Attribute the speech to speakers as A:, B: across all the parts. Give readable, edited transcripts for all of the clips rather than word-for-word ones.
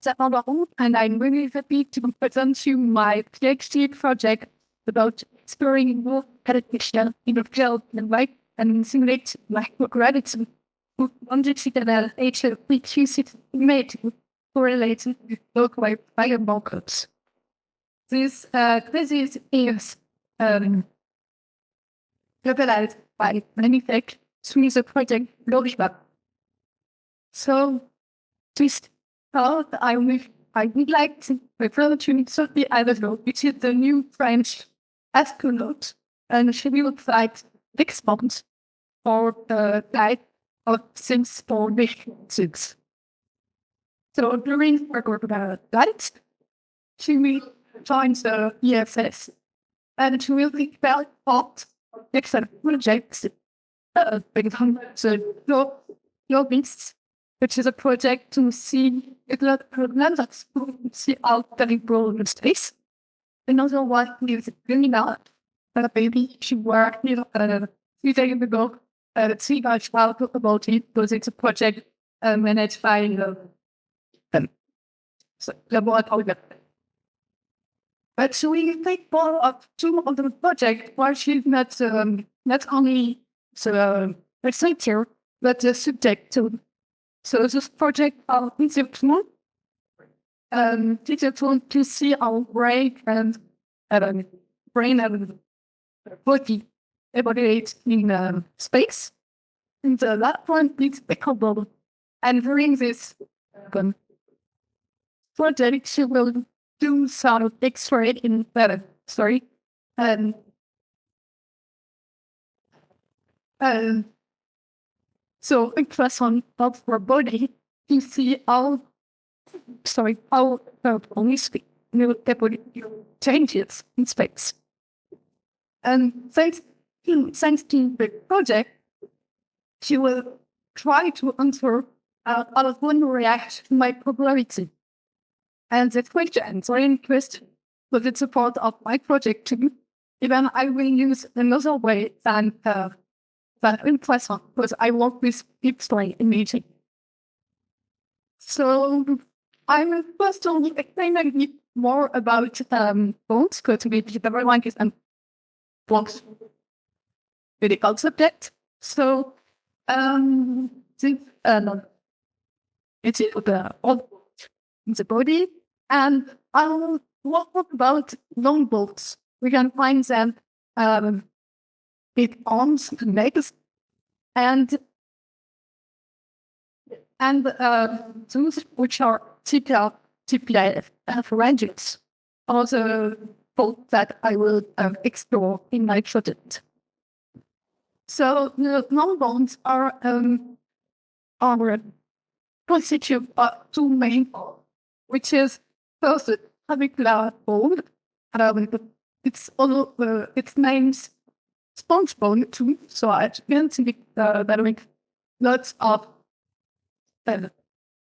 A: Elisa BARBAROUX, and I'm really happy to present you my PhD project about exploring more adaptation in the field and and simulate microgravity with longitudinal HR-pQCT imaging correlated with local biomarkers. This thesis is developed by Manutech through the project LORIBAM. So, to start, I would like to refer to Sophie Ivanhoe, which is the new French astronaut, and she will fly 6 months for the flight of 6 for missions. So during her flight, she will join the ESS, and she will be part of different projects, the LORIBAM, which is a project to see if the planets see out very broad in space. Another one is longitudinal. Maybe she worked with a few days ago. See much about it because it's a project managed by Laboratoire. But so we take part of 2 of the project where she's not only the researcher but the subject too. So this project is digital to see our brain and body evaluate in space. And the last one is applicable. And during this project, she will do some X-ray in so ultrasound of her body to see how only body changes in space. And thanks to the project, she will try to answer how one reacts to microgravity. And the question is very interesting, but it's a part of my project too. Even I will use another way than ultrasound, because I work with X-ray imaging. So I will first explain a bit more about bones, because everyone is bones medical subject. So it is all in the body, and I will talk about long bones. We can find them with arms and legs, and those which are typical phalanges are the bones that I will explore in my project. So the long bones are constituted of 2 main parts, which is first the clavicular bone. Its name's sponge bone too, so I can see that makes lots of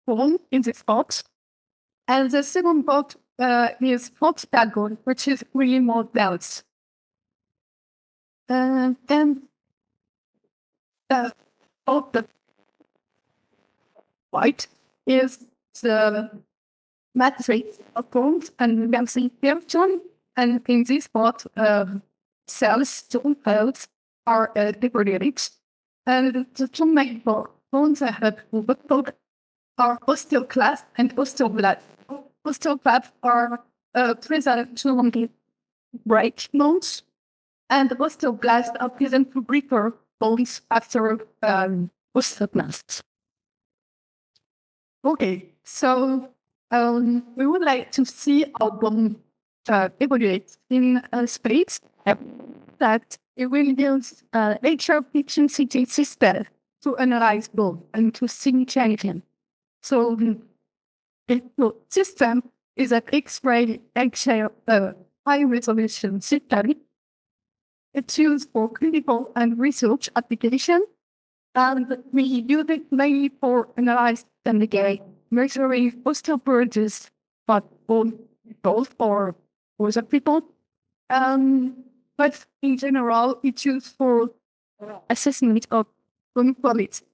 A: bone in this part. And the second part is proximal bone, which is really more dense. And then the white is the matrix of bones, and you can see here, and in this part, cells, stone cells, are degraded. And the 2 main bones I have are osteoclast and osteoblast. Osteoclast are present to the break bones, and the osteoblasts are present to repair bones after osteoclasts. Okay, so we would like to see how bone evaluates in space. That it will use HR-pQCT system to analyze bone and to see changes. So the system is an X-ray high-resolution system. It's used for clinical and research application, and we use it mainly for analyzing and measuring osteoporosis, but both for other people. But in general, it's used for assessment of bone quality.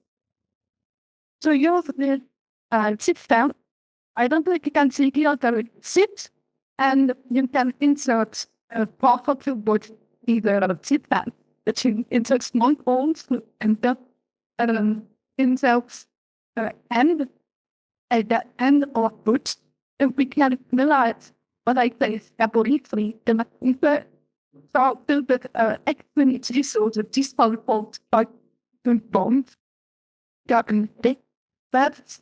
A: So use the system I don't think you can see here that it sits, and you can insert a part of the body, either a sit band, that you insert small holes to enter inserts and at the end of boots, if we can realize what I say laboratory, then we can start a little bit exponentially, so the disposable like the bones gotten big. But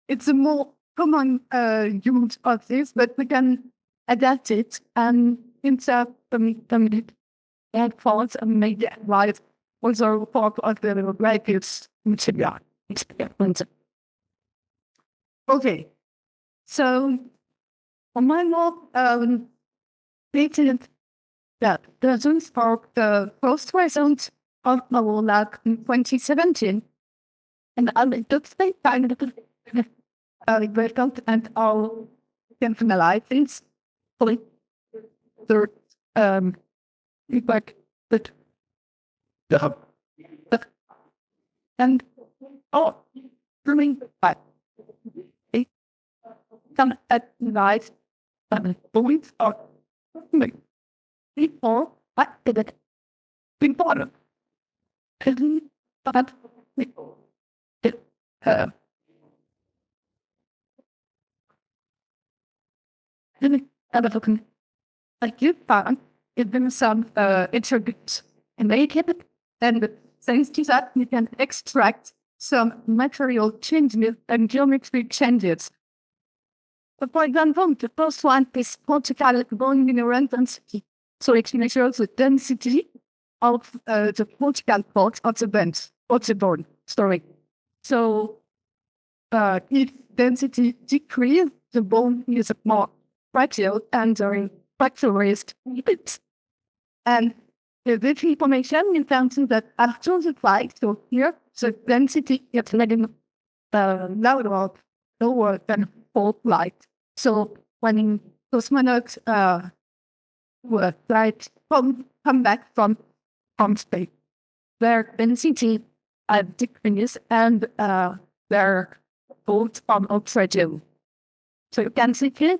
A: it's a more common use of this, but we can adapt it and insert them and falls and make it right also part of the radius material. Okay, so on my more stated that the results of the first results of our lab in 2017, and I'll just say kind of result and I'll finalize this for the feedback that and bringing back some at night points are before I did it before but like you found it been some introduced and make it, and thanks to that you can extract some material changes and geometry changes. But for example, the first one is particle bone mineral density. So it measures the density of the particle part of the band, of the bone. Sorry. So if density decreases, the bone is more fragile and the fracturized bits. And this information is something that after the flight, so here, the density is letting lower than full flight. So when cosmonauts were flight come back from space, their density decreases and their boats are fragile. So you can see here,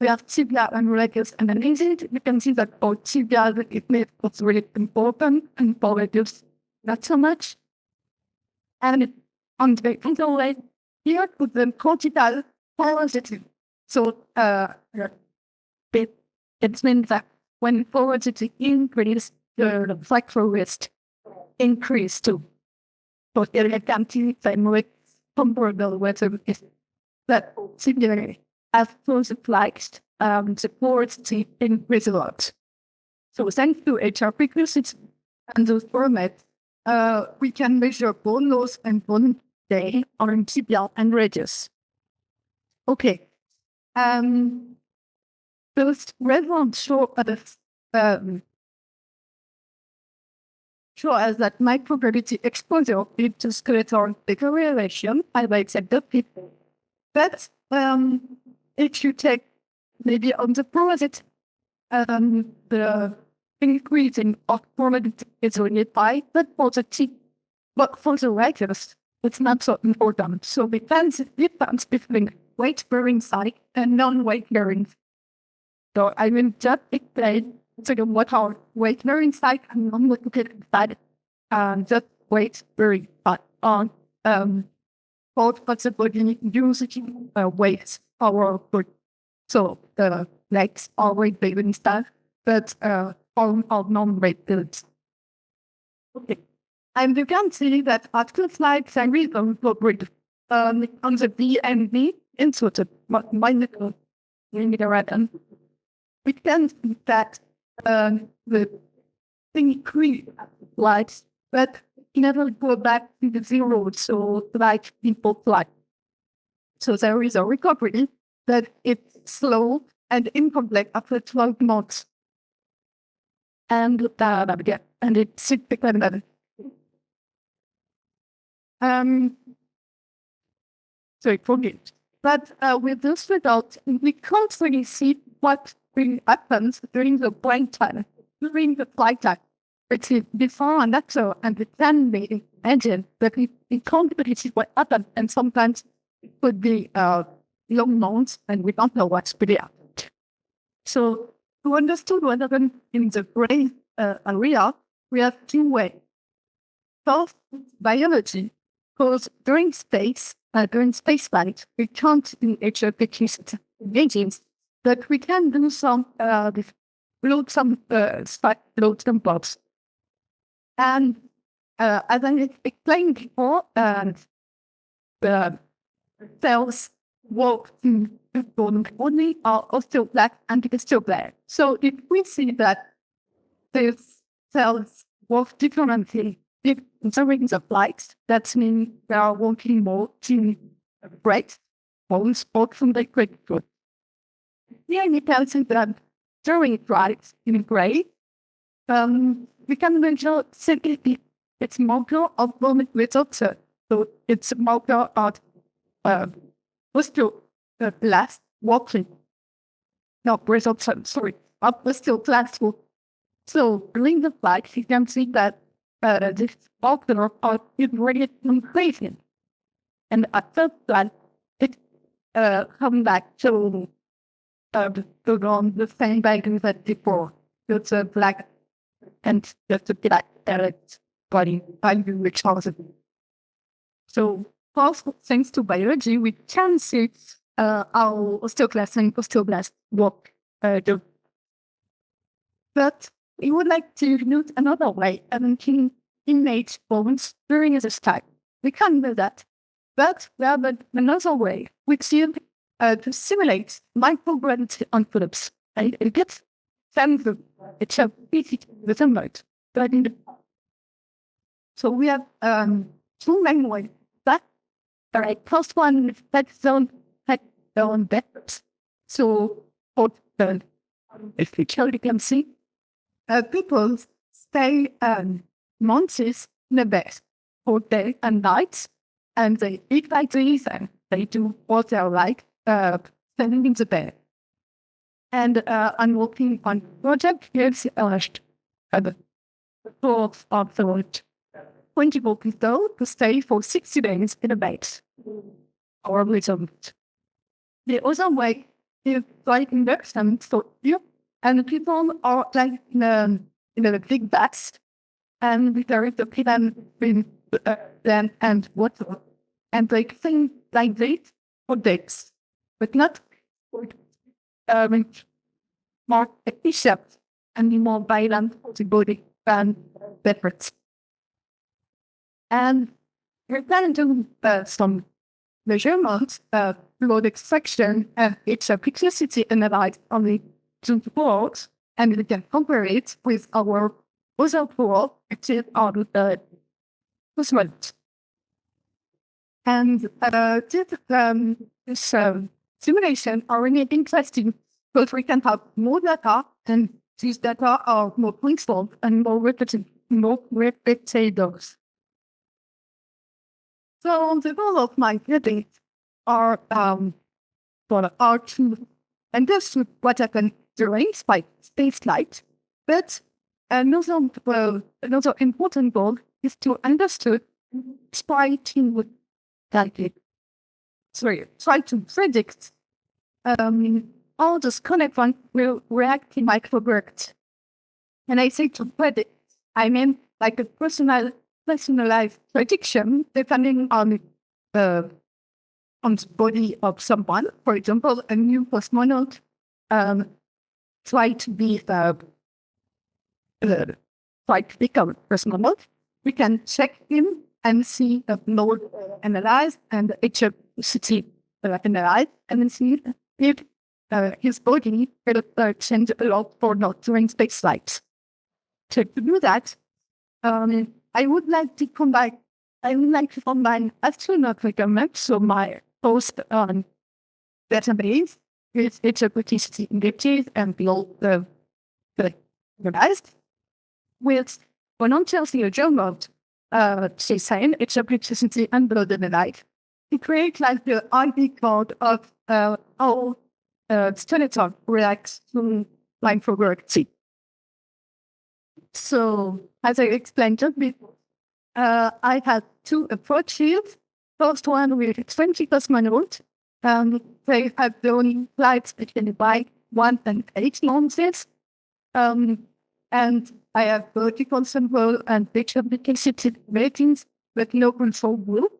A: we have tibia and radius analysis. You can see that for tibia, it was really important, and for radius, not so much. And on the other way, here with the cortical porosity. So it means that when porosity increases, the fracture risk increase too. So here you can see the comparable with that similarly as those flags supports the increase a lot. So thanks to HR-pQCT and those formats, we can measure bone loss and bone decay on tibia and radius. Okay. Those red ones show us that microgravity exposure leads to skeletal deterioration, as I accepted people. But if you take maybe on the porosity, the increasing of porosity is only 5%, but for the radius, it's not so important. So we find the difference between weight-bearing site and non-weight-bearing. So I will just explain what are weight-bearing site and non-weight-bearing site, and just weight-bearing site on both parts of the body using weights our body. So the legs are weight-bearing site, but arms are non-weight-bearing. Okay. And you can see that after slides and rhythm grid on the B and B inserted minor random, we can see that the increase slides, but never go back to the zero, so like people fly. So there is a recovery, but it's slow and incomplete after 12 months. And it's significant. So forget. But with this result, we can't really see what really happens during the flight time, during the flight time. It's before and after, and the can be engine, but we can't really see what happens. And sometimes it could be long months, and we don't know what's really happened. So to understand what happened in the brain area, we have two ways. First, biology, because during spaceflight, we can't do HR-pQCT imaging, but we can do some load samples. And as I explained before, the cells work in only are osteoblast and osteoblast. So if we see that these cells work differently during the flight, that means they are working more to break bones or from the quick food. Here you can see that during flight in gray, we can measure simply its marker of bone results. So it's a marker of osteoblast working. No, results, sorry, of osteoblast. So during the flight, you can see that this marker is really increasing. And after that, it comes back to on the same values as before. It's a black and just a black body value which also. So first, thanks to biology, we can see how osteoclast and osteoblast work. But we would like to use another way and can image bones during the time. We can do that. But we have another way, which is to simulate microgravity envelopes. And it gets sent to HR-pQCT with a mode. So we have two main ways. That first one is head-zone vectors. So for the picture you can see, people stay months in the bed for day and night, and they eat like this, and they do what they like, standing in the bed. And I'm working on project here's the fourth of the 20 people to stay for 60 days in a bed, or a little bit. The other way is like investment for you, and people are like in a big baths, and there is the plan between them and water, and they think like this for days, but not more efficient and more violent for the body than efforts. And we're planning to do some measurements of blood extraction and HR-pQCT analyzed on the two boards, and we can compare it with our other tool, which is on the measurement. And this simulation are really interesting because we can have more data, and these data are more principled and more repetitive. So the goal of my studies are to understand what happened during spaceflight, but another important goal is to understand, try to predict how this connection will react in microgravity. And I say to predict, I mean like a personalized prediction depending on the body of someone. For example, a new cosmonaut try to become a cosmonaut. We can check him and see the blood analyzed and the HR-pQCT analyzed, and then see if his body will change a lot or not during spaceflight. So to do that, I would like to combine astronaut measurements, so my post database with HR-pQCT images and blood analyzed with volunteers measurement, SAIN, HR-pQCT and blood analyzed, to create like the ID code of how skeleton reacts to microgravity. So, as I explained just before, I had two approaches. first one with 20 plus manuals. They have done flights between by 1 and 8 months. And I have vertical sample and picture-pQCT ratings with no control group.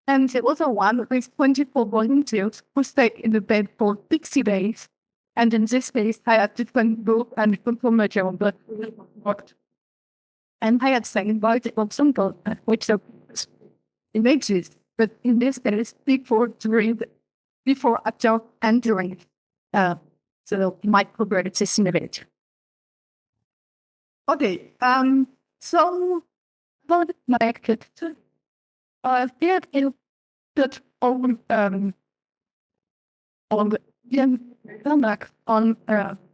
A: And there was one with 24 volunteers who stayed in the bed for 60 days. And in this case, I had different group and conformation, but and I had second vertical sample, which are images, but in this case, before, during, before, after, and during the microgravity simulation. Okay, so what I could here in that on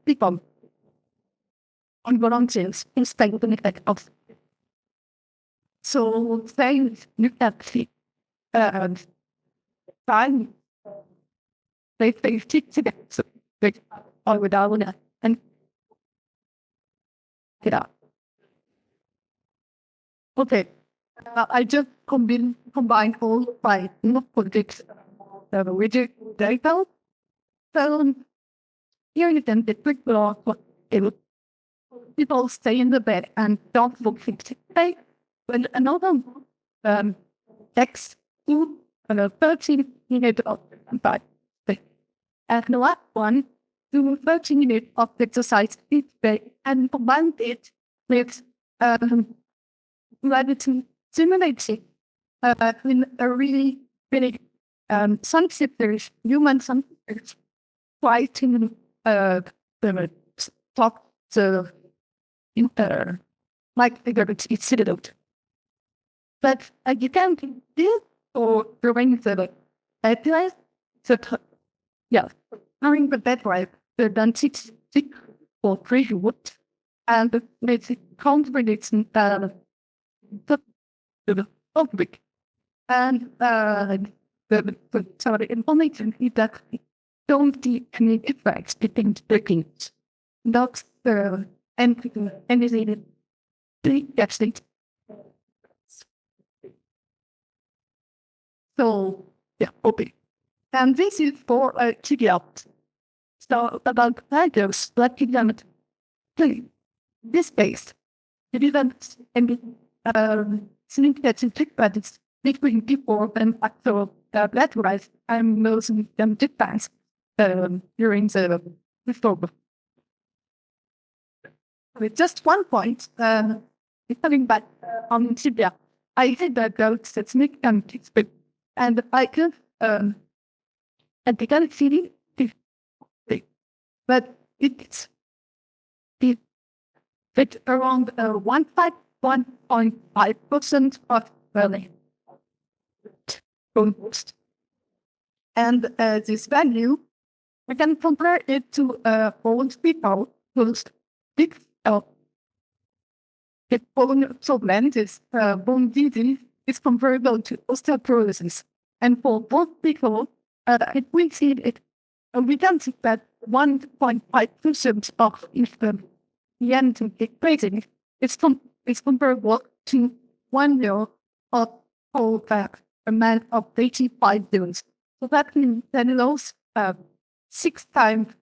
A: people on volunteers instead of the effect of. So they look at the time they stick together so they are without that and okay. I just combine all my politics with the data. So here you can get quick law for people stay in the bed and don't look at when another text to 13 minutes of time. And the last one do 13 minutes of exercise each day and combine it with gravity simulation in a really some sectors, human some sectors, try to talk to like the gravity incident. But you can't do or prevent the deadline. So yeah, during the deadline, the done 6 or 3 wood and it's contradicting the topic. And the information is that don't see any effects between the things. Not anything that's it. So yeah, okay. And this is for TDL. So about factors that can this space. It isn't any significant difference between before and after lateralized and losing them difference during the reform. With just one point, coming back on TDL, I think that that's significant expect. And I can, and they can see it, but it's around 1.5% of learning. And this value, we can compare it to old people whose big bone soreness, bone disease is comparable to osteoporosis. And for both people, if we see it, we can see that 1.5% of the end equation is comparable to 1 year of whole a man of 85 years. So that means that those 6 times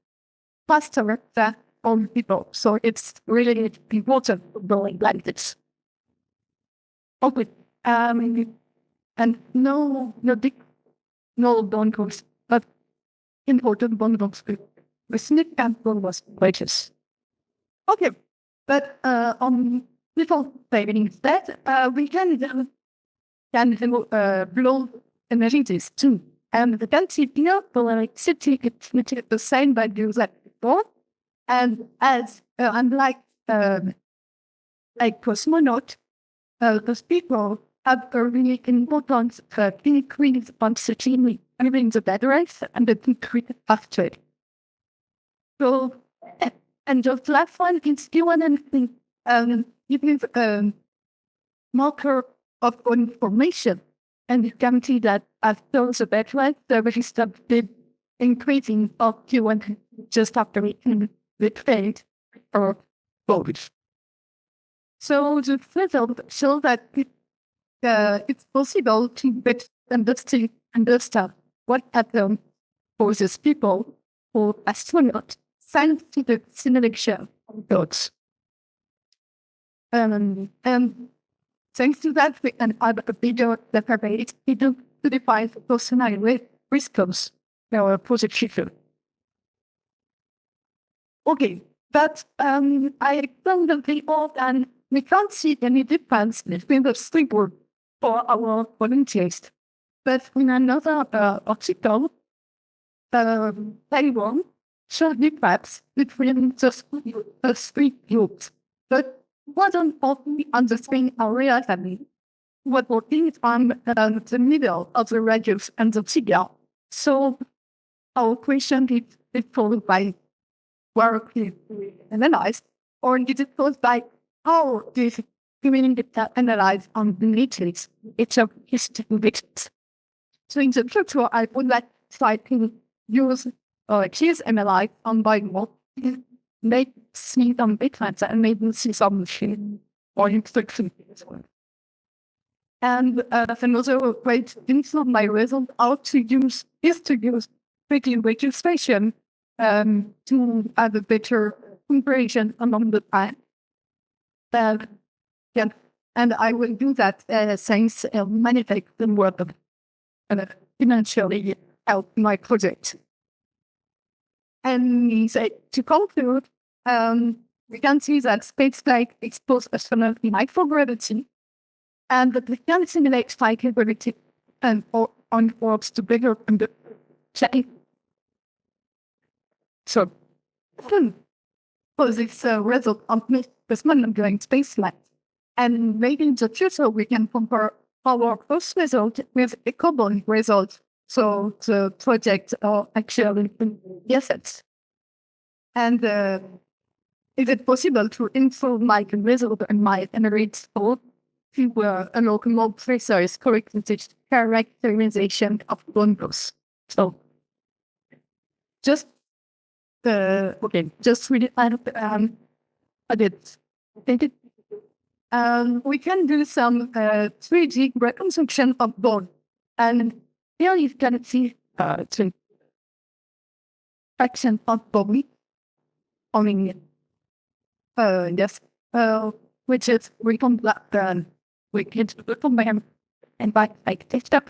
A: faster than all people. So it's really important going like this. Okay. And no bonus, but important bonus with significant bonus wages. Okay, but before saving instead, we can blow energies too. And the density here for city is the same values as before. And as unlike cosmonaut, those people have a really important increase on certainly during the bed rest and the decrease after it. So, and the last one is still anything, it is a marker of information. And you can see that after the bed rest, there is a big increasing of Q1 just after it failed or both. So the result shows that it's possible to better understand what happened for these people or astronauts thanks to the selection of dogs. And thanks to that, we can add a video that permits people to define the personal response for the future. Okay, but I explained the people and we can't see any difference between the three groups for our volunteers. But in another article, anyone showed difference between the three groups. But wasn't only on the screen area family. What working on the middle of the radius and the tibia. So our question is followed by where we analyzed, or is it caused by how this community analyze on the matrix itself is victims. So in the future, I would like to try to use case analyze on biomarkers, make see some difference and maybe see some machine or instruction. And another way to improve my result is to use pretty registration to have a better comparison among the time. And I will do that since Manutech will work and financially help my project. And to conclude, we can see that spaceflight exposes astronaut microgravity, and that we can simulate flight gravity and on orbs to better understand. So, for this result of this ongoing spaceflight, and maybe in the future we can compare our first result with a common result. So the project are actually assets. And is it possible to improve my result and my analytics score to a more precise characterization of bundles? So just really a bit. We can do some 3D reconstruction of bone, and here you can see fraction of bone. I mean, yes, which is we can recombine and by like this stuff.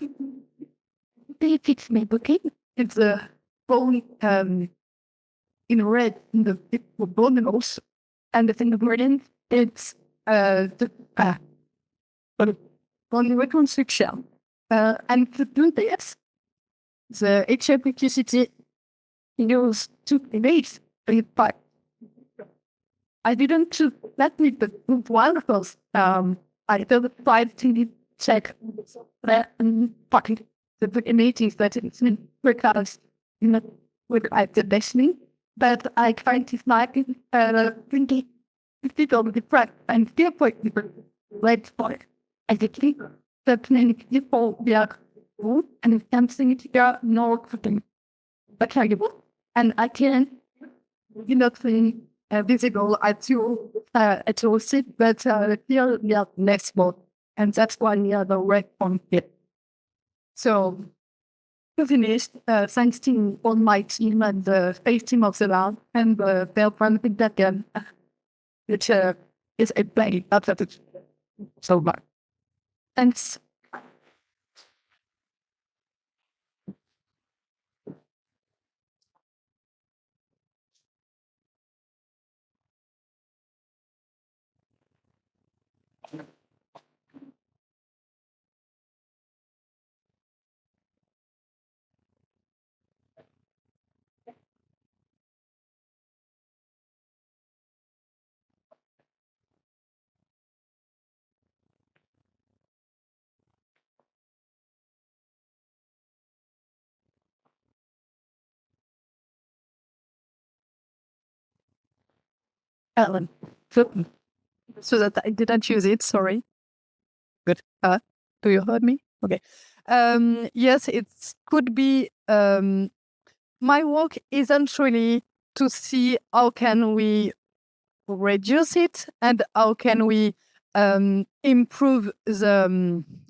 A: It's me looking. It's the bone in red in the bone also, and the thing of green it's the bone reconstruction. And to do this, the HR-pQCT used two images. But I didn't choose that with the group one because I tried to check that the images that it's in because with the listening, but I tried to find thinking it on the front and feel quite different red spot. I think that many people are good and something together no cooking. But and I can not see visible at your seat, but here we are next month, and that's why we are the red on it. So to finish, thanks to all my team and the space team of the lab and the biomarkers that can, which is a play after it so much. Thanks. Ellen. So that I didn't use it, sorry. Good. Do you heard me? Okay. Yes, it could be my work isn't really to see how can we reduce it and how can we improve the